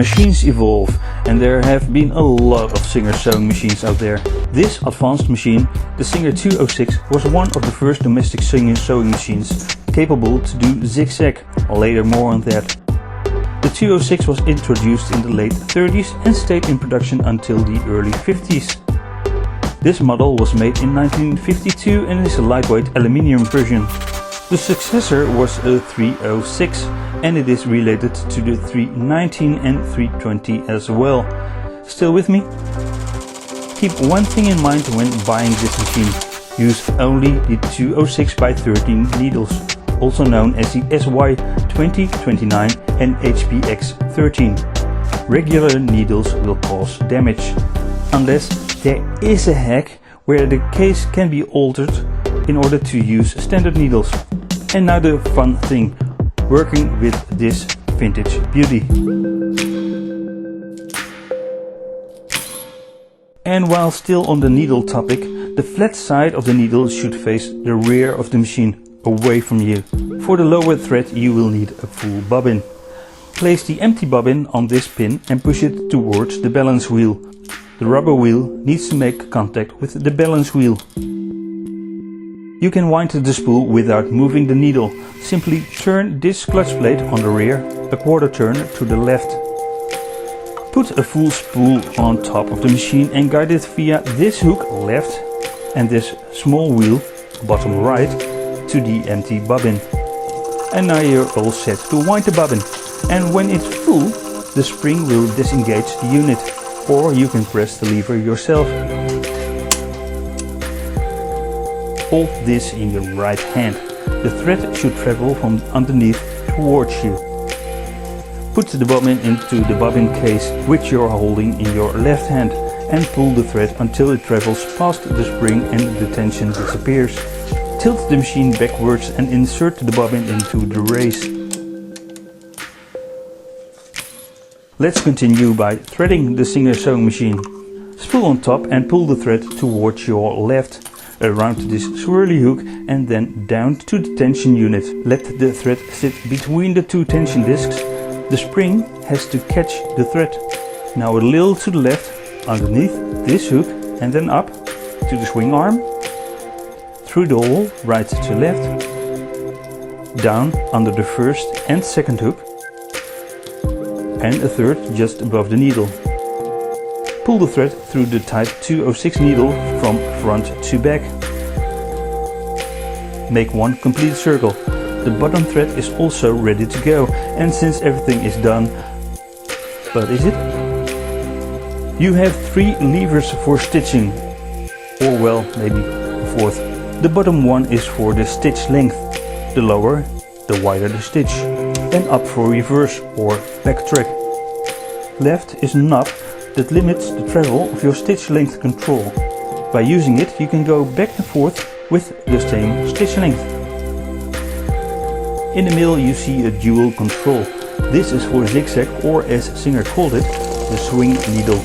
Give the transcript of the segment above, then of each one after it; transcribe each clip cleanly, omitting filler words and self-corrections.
Machines evolve, and there have been a lot of Singer sewing machines out there. This advanced machine, the Singer 206, was one of the first domestic Singer sewing machines capable to do zigzag. Later more on that. The 206 was introduced in the late 30s and stayed in production until the early 50s. This model was made in 1952 and is a lightweight aluminium version. The successor was a 306 and it is related to the 319 and 320 as well. Still with me? Keep one thing in mind when buying this machine. Use only the 206x13 needles, also known as the SY2029 and HPX13. Regular needles will cause damage, unless there is a hack where the case can be altered in order to use standard needles. And now the fun thing, working with this vintage beauty. And while still on the needle topic, the flat side of the needle should face the rear of the machine, away from you. For the lower thread you will need a full bobbin. Place the empty bobbin on this pin and push it towards the balance wheel. The rubber wheel needs to make contact with the balance wheel. You can wind the spool without moving the needle. Simply turn this clutch plate on the rear a quarter turn to the left. Put a full spool on top of the machine and guide it via this hook left and this small wheel bottom right to the empty bobbin. And now you're all set to wind the bobbin. And when it's full, the spring will disengage the unit, or you can press the lever yourself. Hold this in your right hand. The thread should travel from underneath towards you. Put the bobbin into the bobbin case which you are holding in your left hand and pull the thread until it travels past the spring and the tension disappears. Tilt the machine backwards and insert the bobbin into the race. Let's continue by threading the Singer sewing machine. Spool on top and pull the thread towards your left, around this swirly hook and then down to the tension unit. Let the thread sit between the two tension discs. The spring has to catch the thread. Now a little to the left, underneath this hook and then up to the swing arm. Through the hole, right to left. Down under the first and second hook. And a third just above the needle. Pull the thread through the type 206 needle from front to back. Make one complete circle. The bottom thread is also ready to go, and since everything is done, but is it? You have 3 levers for stitching, or well, maybe a fourth. The bottom one is for the stitch length, the lower, the wider the stitch, and up for reverse or backtrack. Left is a knob that limits the travel of your stitch length control. By using it you can go back and forth with the same stitch length. In the middle you see a dual control. This is for zigzag, or as Singer called it, the swing needle.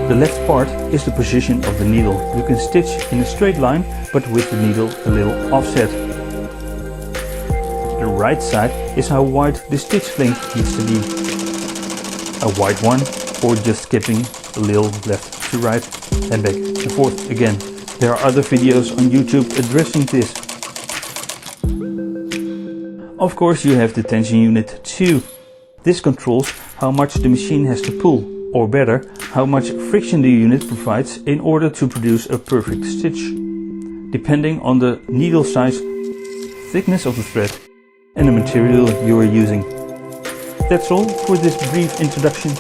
The left part is the position of the needle. You can stitch in a straight line, but with the needle a little offset. The right side is how wide the stitch length needs to be. A wide one, or just skipping a little left to right and back and forth again. There are other videos on YouTube addressing this. Of course you have the tension unit too. This controls how much the machine has to pull, or better, how much friction the unit provides in order to produce a perfect stitch, depending on the needle size, thickness of the thread and the material you are using. That's all for this brief introduction.